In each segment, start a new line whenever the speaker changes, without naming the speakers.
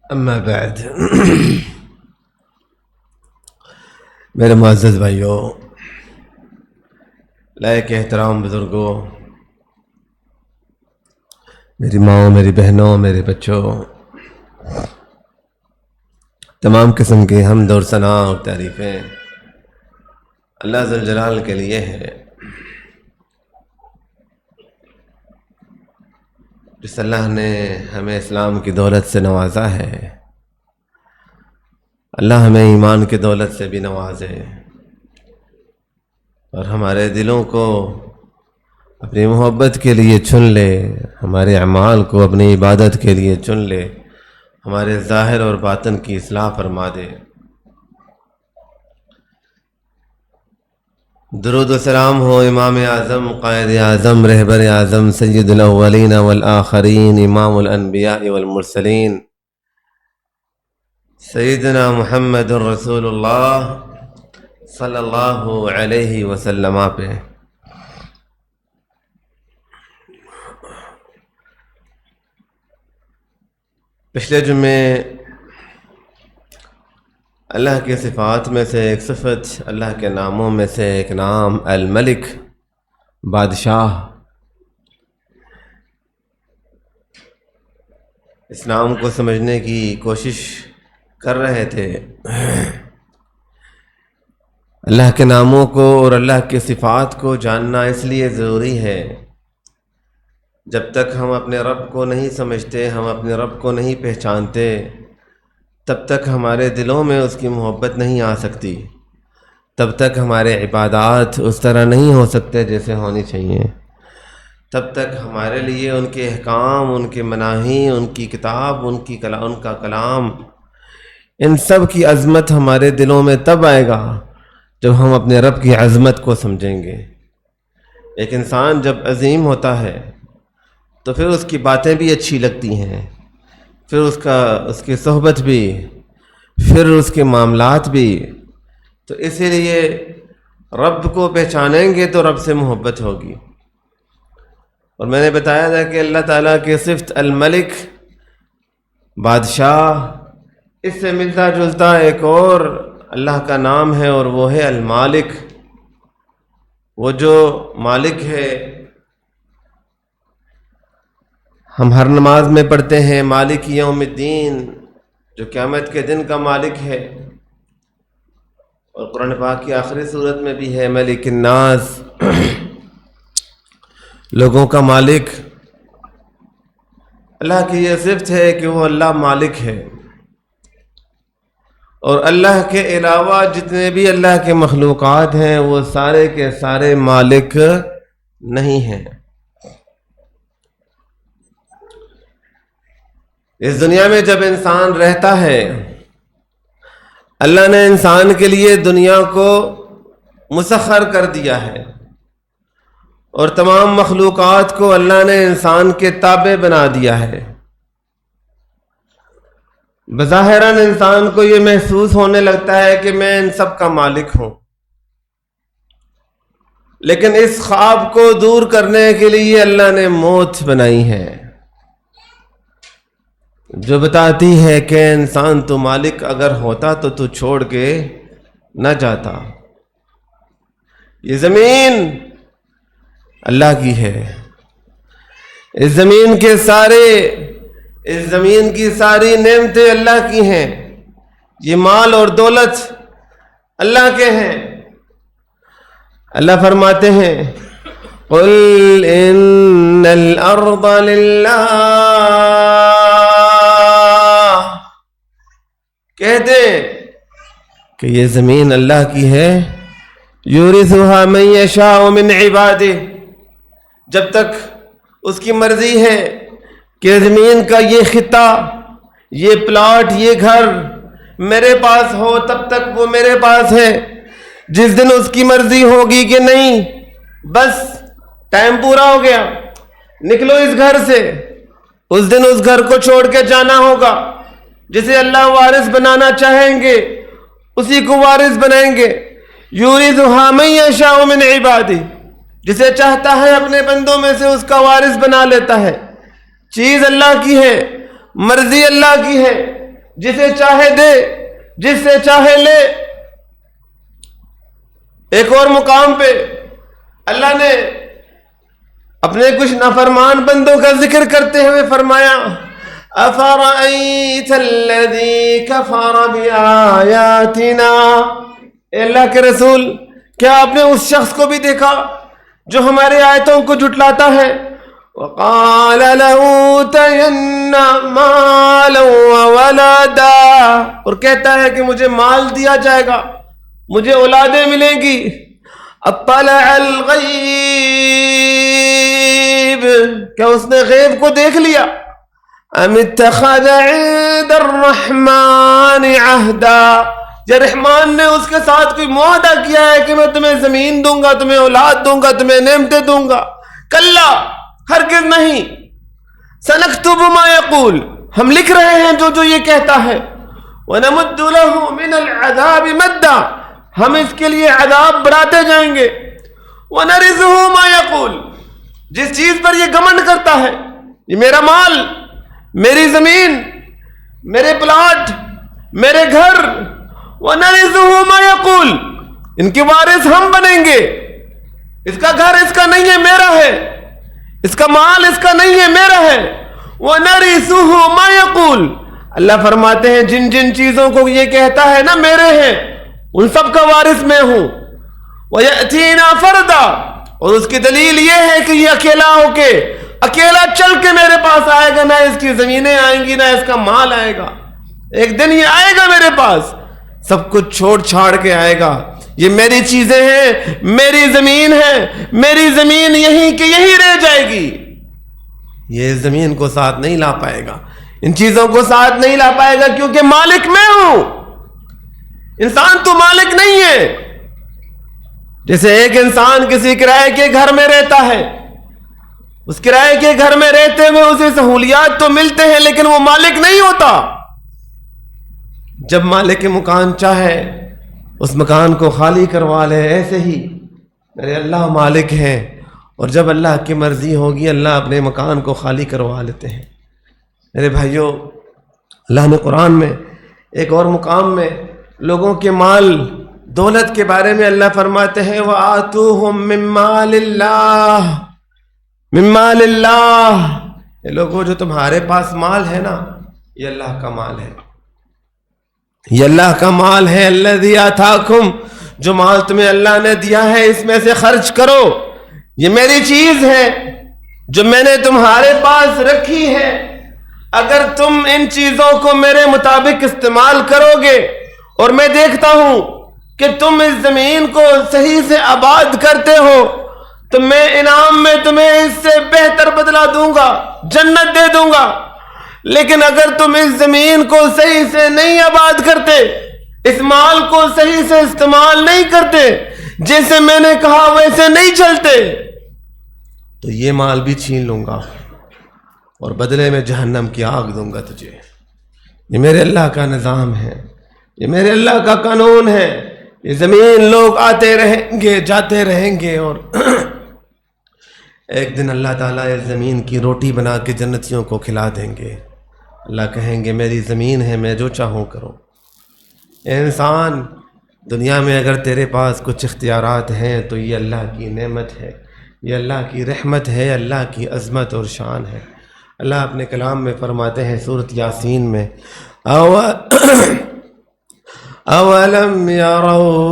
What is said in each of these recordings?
اما بعد میرے معزز بھائیوں، لائق احترام بزرگوں، میری ماں، میری بہنوں، میرے بچوں، تمام قسم کی حمد اور ثنا اور تعریفیں اللہ ذو الجلال کے لیے ہیں، جس اللہ نے ہمیں اسلام کی دولت سے نوازا ہے۔ اللہ ہمیں ایمان کی دولت سے بھی نوازے اور ہمارے دلوں کو اپنی محبت کے لیے چن لے، ہمارے اعمال کو اپنی عبادت کے لیے چن لے، ہمارے ظاہر اور باطن کی اصلاح فرما دے۔ درود و سلام ہو امام اعظم، قائد اعظم، رہبر اعظم، سید الاولین والآخرین، امام الانبیاء والمرسلین، سیدنا محمد رسول اللہ صلی اللہ علیہ وسلم پہ۔ پچھلے جمعے اللہ کی صفات میں سے ایک صفت، اللہ کے ناموں میں سے ایک نام الملک، بادشاہ، اس نام کو سمجھنے کی کوشش کر رہے تھے۔ اللہ کے ناموں کو اور اللہ کی صفات کو جاننا اس لیے ضروری ہے، جب تک ہم اپنے رب کو نہیں سمجھتے، ہم اپنے رب کو نہیں پہچانتے، تب تک ہمارے دلوں میں اس کی محبت نہیں آ سکتی، تب تک ہمارے عبادات اس طرح نہیں ہو سکتے جیسے ہونی چاہیے، تب تک ہمارے لیے ان کے احکام، ان کے مناہی، ان کی کتاب، ان کا کلام، ان سب کی عظمت ہمارے دلوں میں تب آئے گا جب ہم اپنے رب کی عظمت کو سمجھیں گے۔ ایک انسان جب عظیم ہوتا ہے تو پھر اس کی باتیں بھی اچھی لگتی ہیں، پھر اس کی صحبت بھی، پھر اس کے معاملات بھی۔ تو اسی لیے رب کو پہچانیں گے تو رب سے محبت ہوگی۔ اور میں نے بتایا تھا کہ اللہ تعالیٰ کی صفت الملک، بادشاہ، اس سے ملتا جلتا ایک اور اللہ کا نام ہے، اور وہ ہے المالک، وہ جو مالک ہے۔ ہم ہر نماز میں پڑھتے ہیں مالک یوم الدین، جو قیامت کے دن کا مالک ہے، اور قرآن پاک کی آخری صورت میں بھی ہے ملک الناس، لوگوں کا مالک۔ اللہ کی یہ صفت ہے کہ وہ اللہ مالک ہے، اور اللہ کے علاوہ جتنے بھی اللہ کے مخلوقات ہیں وہ سارے کے سارے مالک نہیں ہیں۔ اس دنیا میں جب انسان رہتا ہے، اللہ نے انسان کے لیے دنیا کو مسخر کر دیا ہے، اور تمام مخلوقات کو اللہ نے انسان کے تابع بنا دیا ہے۔ بظاہراً انسان کو یہ محسوس ہونے لگتا ہے کہ میں ان سب کا مالک ہوں، لیکن اس خواب کو دور کرنے کے لیے اللہ نے موت بنائی ہے، جو بتاتی ہے کہ انسان تو مالک اگر ہوتا تو تو چھوڑ کے نہ جاتا۔ یہ زمین اللہ کی ہے، اس زمین کی ساری نعمتیں اللہ کی ہیں، یہ مال اور دولت اللہ کے ہیں۔ اللہ فرماتے ہیں قُلْ إِنَّ الْأَرْضَ لِلَّهِ، کہہ دیں کہ یہ زمین اللہ کی ہے، یورثها من یشاء من عبادہ، جب تک اس کی مرضی ہے کہ زمین کا یہ خطہ، یہ پلاٹ، یہ گھر میرے پاس ہو، تب تک وہ میرے پاس ہے۔ جس دن اس کی مرضی ہوگی کہ نہیں، بس ٹائم پورا ہو گیا، نکلو اس گھر سے، اس دن اس گھر کو چھوڑ کے جانا ہوگا۔ جسے اللہ وارث بنانا چاہیں گے اسی کو وارث بنائیں گے۔ یورثها من یشاء من عبادہ، جسے چاہتا ہے اپنے بندوں میں سے اس کا وارث بنا لیتا ہے۔ چیز اللہ کی ہے، مرضی اللہ کی ہے، جسے چاہے دے، جس سے چاہے لے۔ ایک اور مقام پہ اللہ نے اپنے کچھ نافرمان بندوں کا ذکر کرتے ہوئے فرمایا أَفَرَأَيْتَ الَّذِي كَفَرَ بِآيَاتِنَا، اے اللہ کے رسول کیا آپ نے اس شخص کو بھی دیکھا جو ہمارے آیتوں کو جھٹلاتا ہے؟ وَقَالَ لَأُوتَيَنَّ مَالًا وَوَلَدًا، اور کہتا ہے کہ مجھے مال دیا جائے گا، مجھے اولادیں ملیں گی۔ اطلع الغیب، کیا اس نے غیب کو دیکھ لیا؟ ام اتخذ عند الرحمن عہدا، یا رحمان نے اس کے ساتھ کوئی معاہدہ کیا ہے کہ میں تمہیں زمین دوں گا، تمہیں اولاد دوں گا، تمہیں نعمتیں دوں گا؟ کلا، ہرگز نہیں۔ سنکتب ما یقول، ہم لکھ رہے ہیں جو یہ کہتا ہے۔ ونمد له من العذاب مدا، ہم اس کے لیے عذاب بڑھاتے جائیں گے۔ ونرثه ما یقول، جس چیز پر یہ گھمنڈ کرتا ہے، یہ میرا مال، میری زمین، میرے پلاٹ، میرے گھر، ونرثه ما یقول، ان کے وارث ہم بنیں گے۔ اس کا گھر اس کا نہیں ہے، میرا ہے۔ اس کا مال اس کا نہیں ہے، میرا ہے۔ وَنَرِثُهُ مَا يَقُولُ، اللہ فرماتے ہیں جن جن چیزوں کو یہ کہتا ہے نا میرے ہیں، ان سب کا وارث میں ہوں۔ وَيَأْتِينَا فَرْدًا، اور اس کی دلیل یہ ہے کہ یہ اکیلا ہو کے، اکیلا چل کے میرے پاس آئے گا، نہ اس کی زمینیں آئیں گی، نہ اس کا مال آئے گا۔ ایک دن یہ آئے گا میرے پاس، سب کچھ چھوڑ چھاڑ کے آئے گا۔ یہ میری چیزیں ہیں، میری زمین ہے، میری زمین یہیں کہ یہیں رہ جائے گی۔ یہ زمین کو ساتھ نہیں لا پائے گا، ان چیزوں کو ساتھ نہیں لا پائے گا، کیونکہ مالک میں ہوں۔ انسان تو مالک نہیں ہے۔ جیسے ایک انسان کسی کرائے کے گھر میں رہتا ہے، اس کرائے کے گھر میں رہتے ہوئے اسے سہولیات تو ملتے ہیں، لیکن وہ مالک نہیں ہوتا۔ جب مالک مکان چاہے اس مکان کو خالی کروا لے، ایسے ہی میرے اللہ مالک ہیں، اور جب اللہ کی مرضی ہوگی اللہ اپنے مکان کو خالی کروا لیتے ہیں۔ میرے بھائیوں، اللہ نے قرآن میں ایک اور مقام میں لوگوں کے مال دولت کے بارے میں اللہ فرماتے ہیں وَآتُوهُم مِّن مَّالِ اللَّهِ، مِّن مَّالِ اللَّهِ، یہ لوگوں جو تمہارے پاس مال ہے نا، یہ اللہ کا مال ہے، یہ اللہ کا مال ہے۔ الذی آتاکم، جو مال تمہیں اللہ نے دیا ہے اس میں سے خرچ کرو، یہ میری چیز ہے جو میں نے تمہارے پاس رکھی ہے۔ اگر تم ان چیزوں کو میرے مطابق استعمال کرو گے، اور میں دیکھتا ہوں کہ تم اس زمین کو صحیح سے آباد کرتے ہو، تو میں انعام میں تمہیں اس سے بہتر بدلہ دوں گا، جنت دے دوں گا۔ لیکن اگر تم اس زمین کو صحیح سے نہیں آباد کرتے، اس مال کو صحیح سے استعمال نہیں کرتے، جیسے میں نے کہا ویسے نہیں چلتے، تو یہ مال بھی چھین لوں گا اور بدلے میں جہنم کی آگ دوں گا تجھے۔ یہ میرے اللہ کا نظام ہے، یہ میرے اللہ کا قانون ہے۔ یہ زمین لوگ آتے رہیں گے، جاتے رہیں گے، اور ایک دن اللہ تعالیٰ اس زمین کی روٹی بنا کے جنتیوں کو کھلا دیں گے۔ اللہ کہیں گے میری زمین ہے، میں جو چاہوں کروں۔ اے انسان، دنیا میں اگر تیرے پاس کچھ اختیارات ہیں تو یہ اللہ کی نعمت ہے، یہ اللہ کی رحمت ہے، اللہ کی عظمت اور شان ہے۔ اللہ اپنے کلام میں فرماتے ہیں سورۃ یاسین میں اولم یروا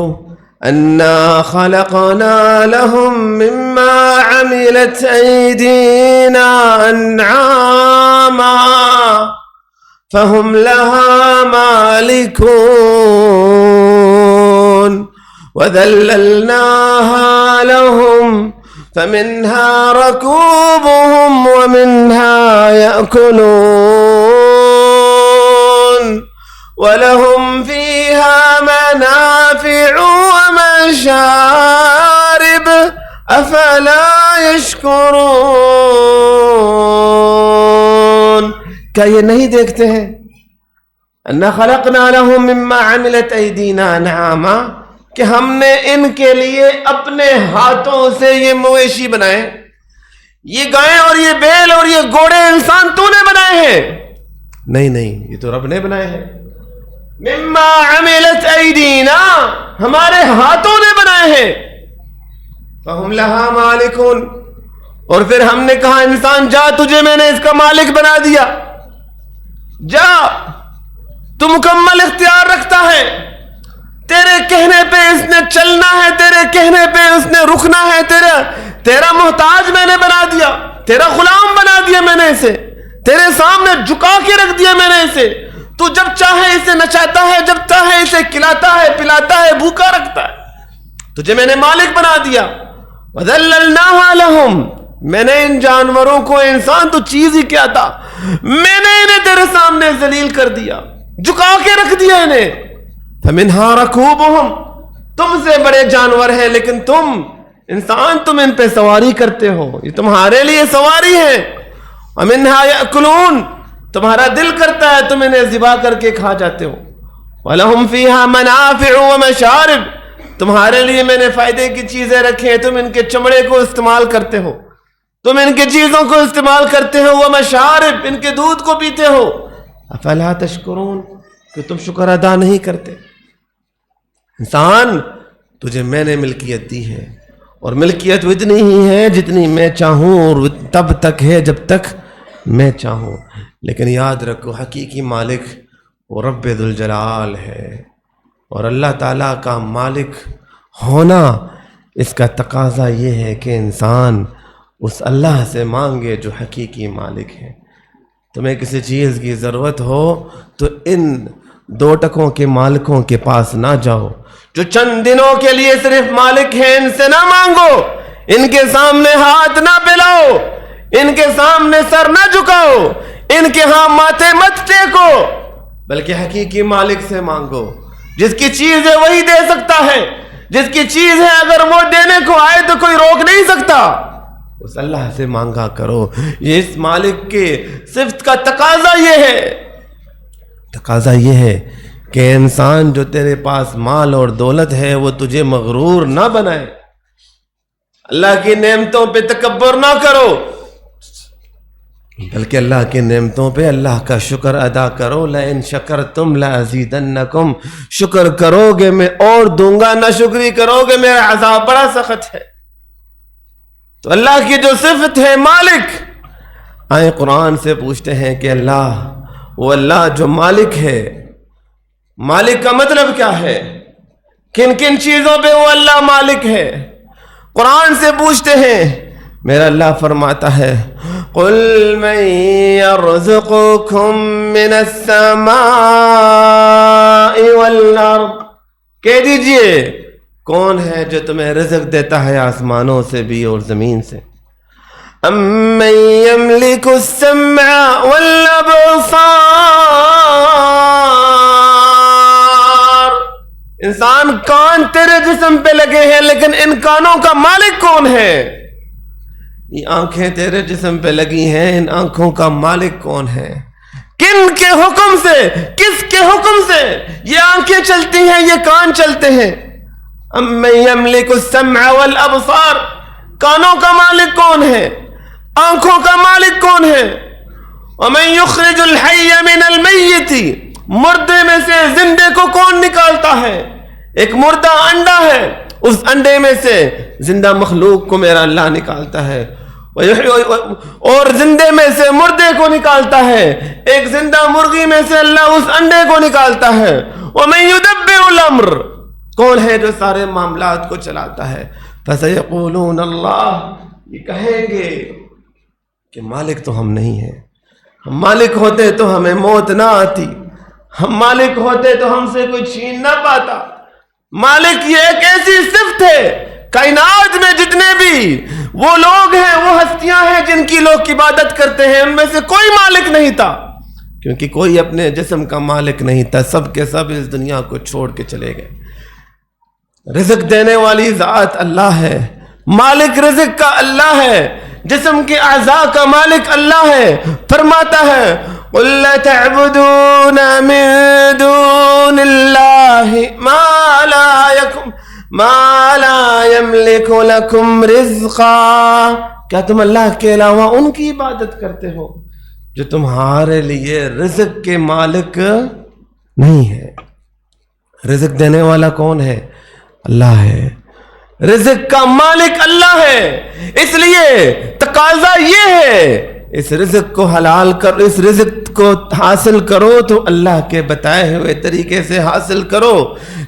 انا خلقنا لهم مما عملت ایدینا انعاما فهم لها مالكون وذللناها لهم فمنها ركوبهم ومنها يأكلون ولهم فيها منافع ومشارب أفلا يشكرون۔ کیا یہ نہیں دیکھتے ہیں؟ انا خلقنا لهم مما عملت ایدینا انعاما، کہ ہم نے ان کے لیے اپنے ہاتھوں سے یہ مویشی بنائے، یہ گائیں اور یہ بیل اور یہ گھوڑے انسان تو نے بنائے ہیں۔ نہیں، یہ تو رب نے بنائے ہیں. مما عملت ایدینا، ہمارے ہاتھوں نے بنائے ہیں. فہم لہا مالکون، اور پھر ہم نے کہا انسان جا، تجھے میں نے اس کا مالک بنا دیا، جا تو مکمل اختیار رکھتا ہے، تیرے کہنے پہ اس نے چلنا ہے، تیرے کہنے پہ اس نے رکنا ہے. تیرا محتاج میں نے بنا دیا، تیرا غلام بنا دیا میں نے اسے، تیرے سامنے جھکا کے رکھ دیا میں نے اسے. تو جب چاہے اسے نچاتا ہے، جب چاہے اسے کھلاتا ہے، پلاتا ہے، بھوکا رکھتا ہے. تجھے میں نے مالک بنا دیا. وَذَلَّلْنَاهَا لَهُمْ، میں نے ان جانوروں کو، انسان تو چیز ہی کیا تھا، میں نے انہیں تیرے سامنے ذلیل کر دیا، جھکا کے رکھ دیا انہیں. فَمِنْهَا رَكُوبُهُمْ، تم سے بڑے جانور ہیں لیکن تم انسان، تم ان پہ سواری کرتے ہو، یہ تمہارے لیے سواری ہے. وَمِنْهَا يَأْكُلُونَ، تمہارا دل کرتا ہے تم انہیں ذبح کر کے کھا جاتے ہو. وَلَهُمْ فِيهَا مَنَافِعُ وَمَشَارِبُ، تمہارے لیے میں نے فائدے کی چیزیں رکھی ہیں، تم ان کے چمڑے کو استعمال کرتے ہو، تم ان کے چیزوں کو استعمال کرتے ہو. وَمَشَارِبُ، ان کے دودھ کو پیتے ہو. أَفَلَا تَشْكُرُونَ، کہ تم شکر ادا نہیں کرتے. انسان، تجھے میں نے ملکیت دی ہے، اور ملکیت اتنی ہی ہے جتنی میں چاہوں، اور تب تک ہے جب تک میں چاہوں. لیکن یاد رکھو حقیقی مالک وہ رب ذوالجلال ہے، اور اللہ تعالیٰ کا مالک ہونا اس کا تقاضا یہ ہے کہ انسان اس اللہ سے مانگے جو حقیقی مالک ہے. تمہیں کسی چیز کی ضرورت ہو تو ان 2 ٹکوں کے مالکوں کے پاس نہ جاؤ جو چند دنوں کے لیے صرف مالک ہیں. ان سے نہ مانگو، ان کے سامنے ہاتھ نہ پھیلاؤ، ان کے سامنے سر نہ جھکاؤ، ان کے ہاں ماتھے مت ٹیکو، بلکہ حقیقی مالک سے مانگو. جس کی چیز ہے وہی دے سکتا ہے، جس کی چیز ہے اگر وہ دینے کو آئے تو کوئی روک نہیں سکتا. اس اللہ سے مانگا کرو. یہ اس مالک کے صفت کا تقاضا یہ ہے کہ انسان جو تیرے پاس مال اور دولت ہے وہ تجھے مغرور نہ بنائے. اللہ کی نعمتوں پہ تکبر نہ کرو، بلکہ اللہ کی نعمتوں پہ اللہ کا شکر ادا کرو. لَإِن شَكَرْتُمْ لَأَزِيدَنَّكُمْ، شکر کرو گے میں اور دوں گا، نہ شکری کرو گے میرا عذاب بڑا سخت ہے. تو اللہ کی جو صفت ہے مالک، آئیں قرآن سے پوچھتے ہیں کہ اللہ، وہ اللہ جو مالک ہے، مالک کا مطلب کیا ہے؟ کن کن چیزوں پہ وہ اللہ مالک ہے؟ قرآن سے پوچھتے ہیں. میرا اللہ فرماتا ہے قُلْ مَنْ يَرْزُقُكُم مِّنَ السَّمَاءِ وَالْأَرْضِ، کہہ دیجئے کون ہے جو تمہیں رزق دیتا ہے آسمانوں سے بھی اور زمین سے. أَمَّن يَمْلِكُ السَّمْعَ وَالْأَبْصَارَ، انسان کان تیرے جسم پہ لگے ہیں لیکن ان کانوں کا مالک کون ہے؟ یہ آنکھیں تیرے جسم پہ لگی ہیں، ان آنکھوں کا مالک کون ہے؟ کن کے حکم سے، کس کے حکم سے یہ آنکھیں چلتی ہیں، یہ کان چلتے ہیں؟ اَمَّن يَمْلِكُ السَّمْعَ وَالْأَبْصَارَ، کانوں کا مالک کون ہے؟ آنکھوں کا مالک کون ہے؟ وَمَن يُخْرِجُ الْحَيَّ مِنَ الْمَيِّتِ، مردے میں سے زندے کو کون نکالتا ہے؟ ایک مردہ انڈا ہے، اس انڈے میں سے زندہ مخلوق کو میرا اللہ نکالتا ہے، اور زندے میں سے مردے کو نکالتا ہے. ایک زندہ مرغی میں سے اللہ اس انڈے کو نکالتا ہے. وَمَن يُدَبِّرُ الْأَمْرَ، کون ہے جو سارے معاملات کو چلاتا ہے؟ فَسَيَقُولُونَ اللَّهُ، یہ کہیں گے کہ مالک تو ہم نہیں ہیں. ہم مالک ہوتے تو ہمیں موت نہ آتی، ہم مالک ہوتے تو ہم سے کوئی چھین نہ پاتا. مالک یہ ایک ایسی صفت ہے، کائنات میں جتنے بھی وہ لوگ ہیں، وہ ہستیاں ہیں جن کی لوگ عبادت کرتے ہیں، ان میں سے کوئی مالک نہیں تھا، کیونکہ کوئی اپنے جسم کا مالک نہیں تھا. سب کے سب اس دنیا کو چھوڑ کے چلے گئے. رزق دینے والی ذات اللہ ہے، مالک رزق کا اللہ ہے، جسم کے اعضاء کا مالک اللہ ہے. فرماتا ہے قُلْ لَتَعْبُدُونَ مِن دُونِ اللَّهِ مَا لَا يَمْلِكُ لَكُمْ رِزْقًا، کیا تم اللہ کے علاوہ ان کی عبادت کرتے ہو جو تمہارے لیے رزق کے مالک نہیں ہے۔ رزق دینے والا کون ہے؟ اللہ ہے۔ رزق کا مالک اللہ ہے، اس لیے تقاضا یہ ہے اس رزق کو حلال کرو، اس رزق کو حاصل کرو تو اللہ کے بتائے ہوئے طریقے سے حاصل کرو،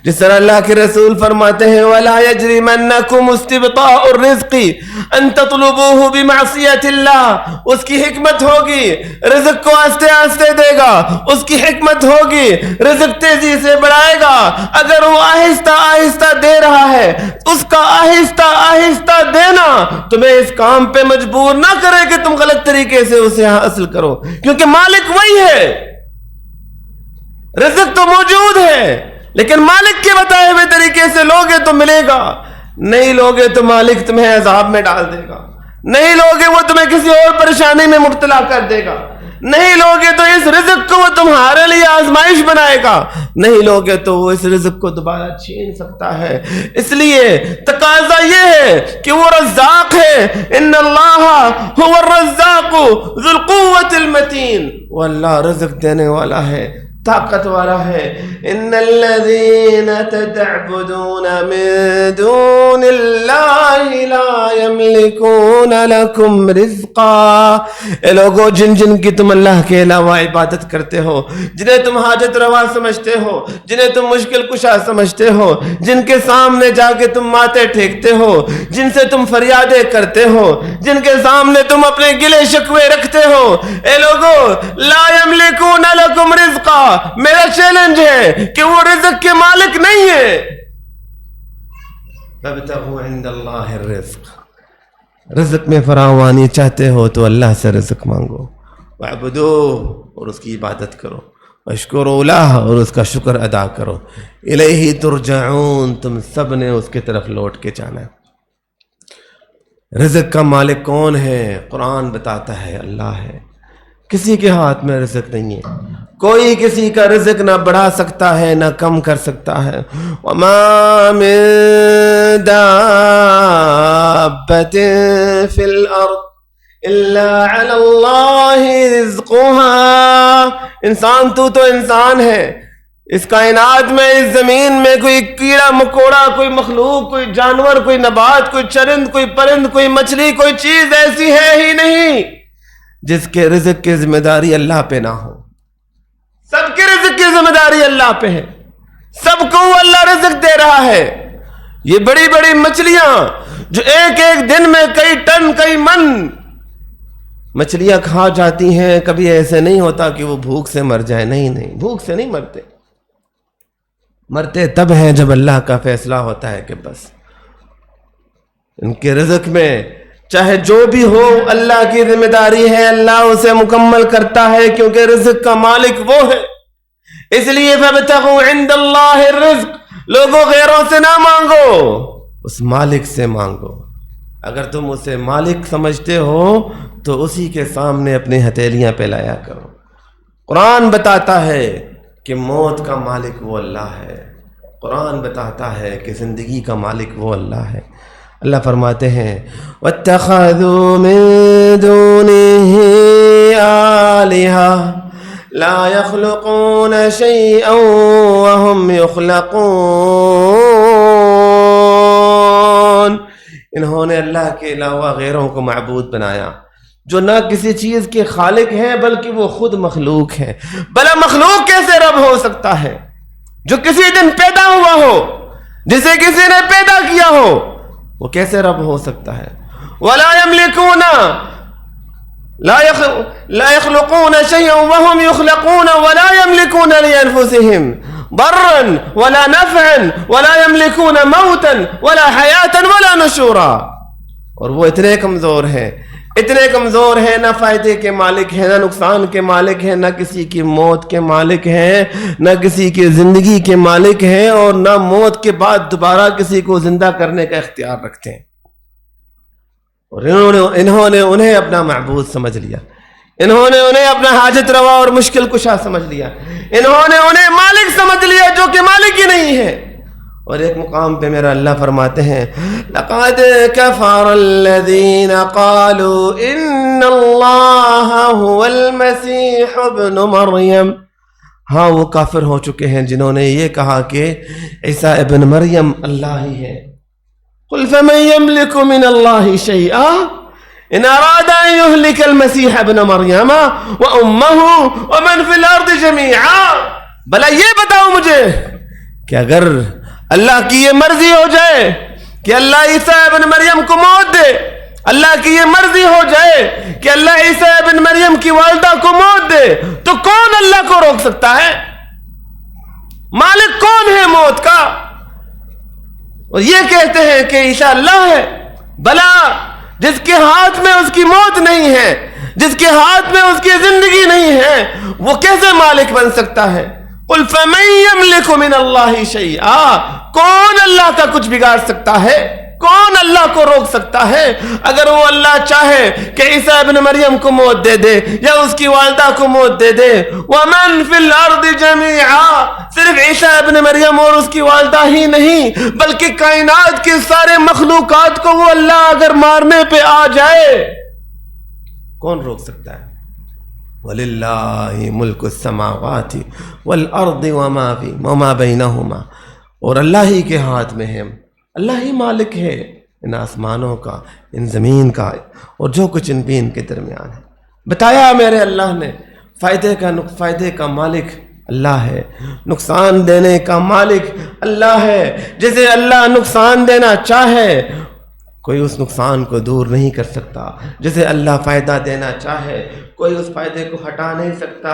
جس طرح اللہ کے رسول فرماتے ہیں وَلَا يَجْرِمَنَّكُمُ اسْتِبْطَاءُ الرِّزْقِ أَن تَطْلُبُوهُ بِمَعْصِيَةِ اللَّهِ۔ اس کی حکمت ہوگی، رزق کو آہستہ آہستہ دے گا، اس کی حکمت ہوگی، رزق تیزی سے بڑھائے گا۔ اگر وہ آہستہ آہستہ دے رہا ہے، اس کا آہستہ آہستہ دینا تمہیں اس کام پہ مجبور نہ کرے کہ تم غلط طریقے سے اسے حاصل کرو، کیونکہ مالک وہی ہے۔ رزق تو موجود ہے لیکن مالک کے بتائے ہوئے طریقے سے لوگے تو ملے گا، نہیں لوگے تو مالک تمہیں عذاب میں ڈال دے گا، نہیں لوگے وہ تمہیں کسی اور پریشانی میں مبتلا کر دے گا، نہیں لوگے تو اس رزق کو وہ تمہارے لیے آزمائش بنائے گا، نہیں لوگے تو وہ اس رزق کو دوبارہ چھین سکتا ہے۔ اس لیے تقاضا یہ ہے کہ وہ رزاق ہے، ان اللہ هو الرزاق ذو القوة المتین، وہ اللہ رزق دینے والا ہے، طاقت والا ہے۔ ان الذین تعبدون من دون اللہ لا یملکون لکم رزقا، اے لوگو جن کی تم اللہ کے علاوہ عبادت کرتے ہو، جنہیں تم حاجت روا سمجھتے ہو، جنہیں تم مشکل کشا سمجھتے ہو، جن کے سامنے جا کے تم ماتھے ٹھیکتے ہو، جن سے تم فریادیں کرتے ہو، جن کے سامنے تم اپنے گلے شکوے رکھتے ہو، اے لوگو لا یملکون لکم رزقا، میرا چیلنج ہے کہ وہ رزق کے مالک نہیں ہے۔ فابتغوا عند اللہ الرزق، رزق میں فراوانی چاہتے ہو تو اللہ سے رزق مانگو، وعبدوہ، اور اس کی عبادت کرو، واشکروا لہ، اور اس کا شکر ادا کرو، الیہ ترجعون، تم سب نے اس کی طرف لوٹ کے جانا ہے۔ رزق کا مالک کون ہے؟ قرآن بتاتا ہے اللہ ہے، کسی کے ہاتھ میں رزق نہیں ہے، کوئی کسی کا رزق نہ بڑھا سکتا ہے نہ کم کر سکتا ہے۔ وَمَا مِن دَابَّةٍ فِي الْأَرْضِ إِلَّا عَلَى اللَّهِ رِزْقُهَا، انسان تو انسان ہے، اس کائنات میں، اس زمین میں کوئی کیڑا مکوڑا، کوئی مخلوق، کوئی جانور، کوئی نبات، کوئی چرند، کوئی پرند، کوئی مچھلی، کوئی چیز ایسی ہے ہی نہیں جس کے رزق کی ذمہ داری اللہ پہ نہ ہو۔ سب کے رزق کی ذمہ داری اللہ پہ ہے، سب کو اللہ رزق دے رہا ہے۔ یہ بڑی بڑی مچھلیاں جو ایک ایک دن میں کئی ٹن کئی من مچھلیاں کھا جاتی ہیں، کبھی ایسے نہیں ہوتا کہ وہ بھوک سے مر جائے، نہیں، بھوک سے نہیں مرتے، مرتے تب ہیں جب اللہ کا فیصلہ ہوتا ہے کہ بس ان کے رزق میں چاہے جو بھی ہو اللہ کی ذمہ داری ہے، اللہ اسے مکمل کرتا ہے، کیونکہ رزق کا مالک وہ ہے۔ اس لیے فابتغوا عند اللہ الرزق، لوگوں غیروں سے نہ مانگو، اس مالک سے مانگو۔ اگر تم اسے مالک سمجھتے ہو تو اسی کے سامنے اپنی ہتھیلیاں پھیلایا کرو۔ قرآن بتاتا ہے کہ موت کا مالک وہ اللہ ہے، قرآن بتاتا ہے کہ زندگی کا مالک وہ اللہ ہے۔ اللہ فرماتے ہیں وَاتَّخَذُوا مِن دُونِهِ آلِهَةً لَا يَخْلُقُونَ شَيْئًا وَهُمْ يُخْلَقُونَ، انہوں نے اللہ کے علاوہ غیروں کو معبود بنایا جو نہ کسی چیز کے خالق ہیں بلکہ وہ خود مخلوق ہیں۔ بھلا مخلوق کیسے رب ہو سکتا ہے جو کسی دن پیدا ہوا ہو، جسے کسی نے پیدا کیا ہو، وہ کیسے رب ہو سکتا ہے؟ وَلَا يَمْلِكُونَ لا يخلقون شيئا وهم يخلقون ولا يملكون لأنفسهم ضرا ولا نفعا ولا يملكون موتا ولا حياة ولا نشورا، اور وہ اتنے کمزور ہیں، نہ فائدے کے مالک ہیں، نہ نقصان کے مالک ہیں، نہ کسی کی موت کے مالک ہیں، نہ کسی کی زندگی کے مالک ہیں، اور نہ موت کے بعد دوبارہ کسی کو زندہ کرنے کا اختیار رکھتے ہیں۔ اور انہوں نے انہیں اپنا معبود سمجھ لیا، انہوں نے انہیں اپنا حاجت روا اور مشکل کشا سمجھ لیا، انہوں نے انہیں مالک سمجھ لیا جو کہ مالک ہی نہیں ہے۔ اور ایک مقام پہ میرا اللہ فرماتے ہیں لقد كفر الذين قالوا ان اللہ هو المسیح ابن مریم، ہاں وہ کافر ہو چکے ہیں جنہوں نے یہ کہا کہ عیسیٰ ابن مریم اللہ ہی ہے۔ قل فمن يملك من الله شيئا ان اراد ان يهلك المسيح ابن مریم وامه ومن في الارض جميعا، بھلا یہ بتاؤ مجھے کہ اگر اللہ کی یہ مرضی ہو جائے کہ اللہ عیسیٰ ابن مریم کو موت دے، اللہ کی یہ مرضی ہو جائے کہ اللہ عیسیٰ ابن مریم کی والدہ کو موت دے، تو کون اللہ کو روک سکتا ہے؟ مالک کون ہے موت کا؟ اور یہ کہتے ہیں کہ عیسیٰ اللہ ہے۔ بھلا جس کے ہاتھ میں اس کی موت نہیں ہے، جس کے ہاتھ میں اس کی زندگی نہیں ہے، وہ کیسے مالک بن سکتا ہے؟ قل فمن یملک من اللہ شیئا، کون اللہ کا کچھ بگاڑ سکتا ہے؟ کون اللہ کو روک سکتا ہے؟ اگر وہ اللہ چاہے کہ عیسیٰ ابن مریم کو موت دے دے یا اس کی والدہ کو موت دے دے، ومن فی الارض جميعا، صرف عیسیٰ ابن مریم اور اس کی والدہ ہی نہیں بلکہ کائنات کے سارے مخلوقات کو وہ اللہ اگر مارنے پہ آ جائے، کون روک سکتا ہے؟ وَلِلَّهِ مُلْكُ السَّمَاوَاتِ وَالْأَرْضِ وَمَا بَيْنَهُمَا، اور اللہ ہی کے ہاتھ میں ہے، اللہ ہی مالک ہے ان آسمانوں کا، ان زمین کا، اور جو کچھ ان بھی ان کے درمیان ہے۔ بتایا میرے اللہ نے فائدے کا مالک اللہ ہے، نقصان دینے کا مالک اللہ ہے۔ جسے اللہ نقصان دینا چاہے کوئی اس نقصان کو دور نہیں کر سکتا، جسے اللہ فائدہ دینا چاہے کوئی اس فائدے کو ہٹا نہیں سکتا۔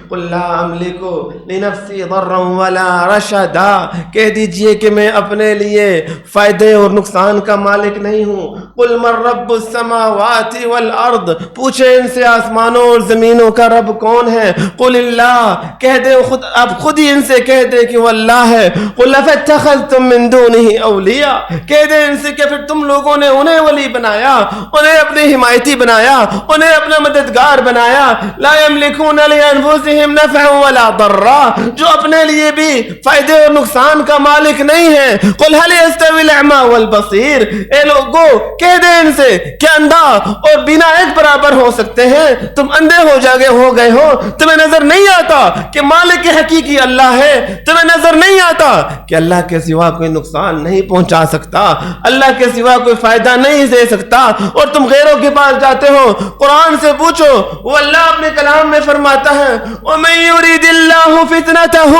قل لا املک لنفسی ضرا ولا رشدا، کہہ دیجئے کہ میں اپنے لیے فائدے اور نقصان کا مالک نہیں ہوں۔ قل من رب السماوات والارض، پوچھے ان سے آسمانوں اور زمینوں کا رب کون ہے؟ قل اللہ، کہہ دے اب خود ہی ان سے کہہ دے کہ وہ اللہ ہے۔ قل افاتخذتم من دونه اولیاء، کہہ دے ان سے کہ پھر تم لوگوں نے انہیں ولی بنایا، انہیں اپنی حمایتی بنایا، انہیں اپنا مددگار بنایا۔ لا یملکون لانفسہم نفعا ولا ضرا، جو اپنے لیے بھی فائدے اور نقصان کا مالک نہیں ہے۔ قل هل يستوي الاعمى والبصير، اے لوگو کہہ دے ان سے کہ اندھا اور بینا ایک برابر ہو سکتے ہیں؟ تم اندھے ہو گئے ہو، تمہیں نظر نہیں آتا کہ مالک حقیقی اللہ ہے؟ تمہیں نظر نہیں آتا کہ اللہ کے سوا کوئی نقصان نہیں پہنچا سکتا، اللہ کے سوا کوئی فائدہ نہیں دے سکتا، اور تم غیروں کے پاس جاتے ہو؟ قرآن سے پوچھو، وہ اللہ اپنے کلام میں فرماتا ہے وَمَن يُرِدِ اللَّهُ فِتْنَتَهُ،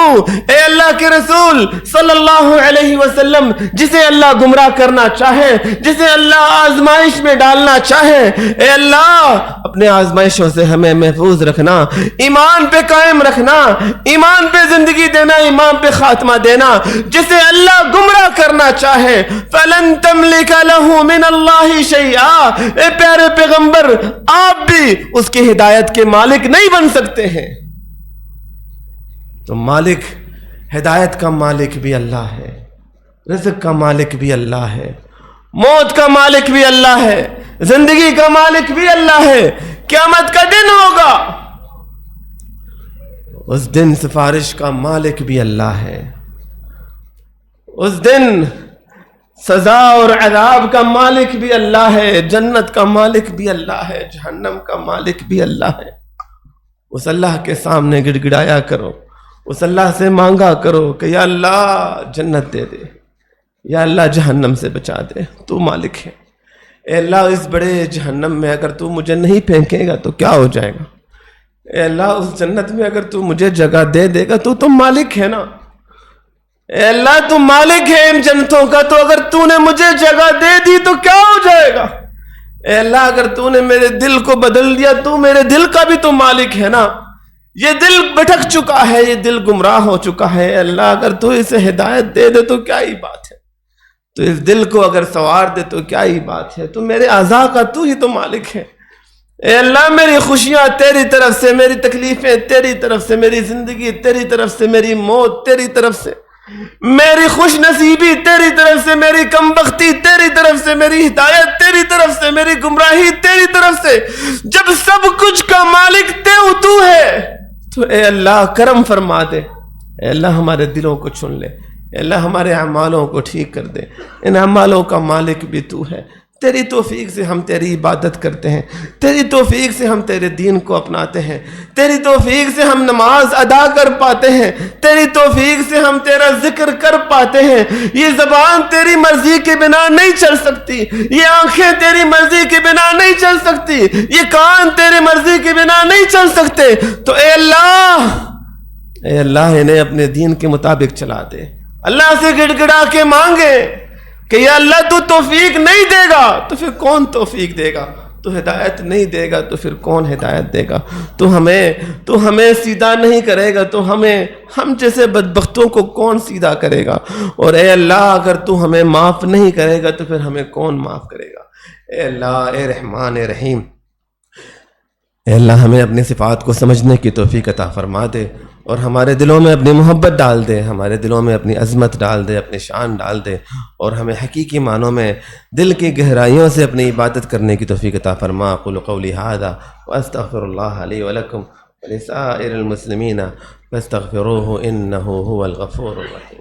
اے اللہ کے رسول صلی اللہ علیہ وسلم، جسے اللہ گمراہ کرنا چاہے، جسے اللہ آزمائش میں ڈالنا چاہے، اے اللہ اپنے آزمائشوں سے ہمیں محفوظ رکھنا، ایمان پہ قائم رکھنا، ایمان پہ زندگی دینا، ایمان پہ خاتمہ دینا۔ جسے اللہ گمراہ کرنا چاہے فَلَن تَمْلِكَ لَهُ مِنَ اللَّهِ شَيْئًا، اے پیارے پیغمبر آپ بھی اس کی ہدایت کے مالک نہیں بن سکتے ہیں۔ تو مالک، ہدایت کا مالک بھی اللہ ہے، رزق کا مالک بھی اللہ ہے، موت کا مالک بھی اللہ ہے، زندگی کا مالک بھی اللہ ہے۔ قیامت کا دن ہوگا، اس دن سفارش کا مالک بھی اللہ ہے، اس دن سزا اور عذاب کا مالک بھی اللہ ہے، جنت کا مالک بھی اللہ ہے، جہنم کا مالک بھی اللہ ہے۔ اس اللہ کے سامنے گڑ گڑایا کرو، اس اللہ سے مانگا کرو کہ یا اللہ جنت دے دے، یا اللہ جہنم سے بچا دے، تو مالک ہے۔ اے اللہ اس بڑے جہنم میں اگر تو مجھے نہیں پھینکے گا تو کیا ہو جائے گا؟ اے اللہ اس جنت میں اگر تو مجھے جگہ دے دے گا تو مالک ہے نا؟ اے اللہ تو مالک ہے ان جنتوں کا، تو اگر تو نے مجھے جگہ دے دی تو کیا ہو جائے گا؟ اے اللہ اگر تو نے میرے دل کو بدل دیا تو میرے دل کا بھی تو مالک ہے نا؟ یہ دل بھٹک چکا ہے، یہ دل گمراہ ہو چکا ہے، اے اللہ اگر تو اسے ہدایت دے دے تو کیا ہی بات ہے، تو اس دل کو اگر سوار دے تو کیا ہی بات ہے، تو میرے اعضاء کا تو ہی تو مالک ہے۔ اے اللہ میری خوشیاں تیری طرف سے، میری تکلیفیں تیری طرف سے، میری زندگی تیری طرف سے، میری موت تیری طرف سے، میری خوش نصیبی تیری طرف سے، میری کم بختی تیری طرف سے، میری ہدایت تیری طرف سے، میری گمراہی تیری طرف سے۔ جب سب کچھ کا مالک تو ہے تو اے اللہ کرم فرما دے، اے اللہ ہمارے دلوں کو چن لے، اے اللہ ہمارے اعمالوں کو ٹھیک کر دے، ان اعمالوں کا مالک بھی تو ہے، تیری توفیق سے ہم تیری عبادت کرتے ہیں، تیری توفیق سے ہم تیرے دین کو اپناتے ہیں، تیری توفیق سے ہم نماز ادا کر پاتے ہیں، تیری توفیق سے ہم تیرا ذکر کر پاتے ہیں۔ یہ زبان تیری مرضی کے بنا نہیں چل سکتی، یہ آنکھیں تیری مرضی کے بنا نہیں چل سکتی، یہ کان تیری مرضی کے بنا نہیں چل سکتے۔ تو اے اللہ انہیں اپنے دین کے مطابق چلا دے۔ اللہ سے گڑ گڑا کے مانگے کہ یا اللہ تو توفیق نہیں دے گا تو پھر کون توفیق دے گا، تو ہدایت نہیں دے گا تو پھر کون ہدایت دے گا، تو ہمیں سیدھا نہیں کرے گا تو ہم جیسے بدبختوں کو کون سیدھا کرے گا، اور اے اللہ اگر تو ہمیں معاف نہیں کرے گا تو پھر ہمیں کون معاف کرے گا۔ اے اللہ، اے رحمان، اے رحیم، اے اللہ ہمیں اپنی صفات کو سمجھنے کی توفیق عطا فرما دے، اور ہمارے دلوں میں اپنی محبت ڈال دے، ہمارے دلوں میں اپنی عظمت ڈال دے، اپنی شان ڈال دے، اور ہمیں حقیقی معنوں میں دل کی گہرائیوں سے اپنی عبادت کرنے کی توفیق عطا فرما۔ اقول قولی ھذا واستغفر اللہ لی ولکم ولسائر المسلمین فاستغفروہ انہ ھو الغفور الرحیم۔